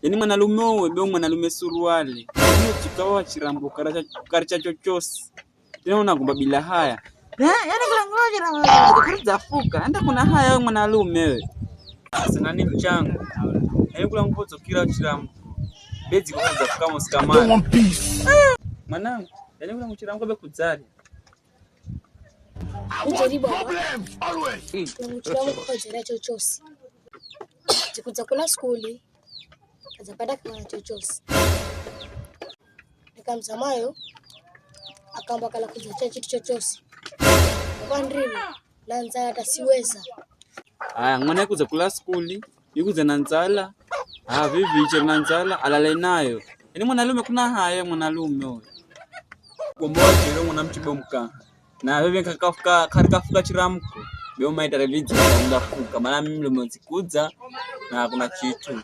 Yani mwanalume wewe be mwanalume suruali. Ni chikawa chirambo karacha chochosi. Tena unagomba bila haya. Yaani kuna ngoja na kuruza fuka. Enda kuna haya wewe mwanalume wewe. Sasa nani mchango? Yaani kula mpoto kila chirambo. Bezi kuruza fuka msikamana. Mwanangu, yaani kula mchirambo be kuzali. Ujaribu always. Mchirambo kwa jira chochosi. Chikuza kula skuli. Azapata kwa chochosi. Nikamsamayo akaamba kala kujacha kitu chochosi. Kwa ndrimu na nzala hata siweza. Mwana kuza kula skuli, yukuza na nzala. Vivi na nzala alale nayo. Yaani mwanalume kuna haya mwanalume wewe. Gomboje leo mwanamchibo mka. Na wewe kafuka chiramko. Beo maita revizi ndafuka. Maana mimi mzikuza na kuna kitu.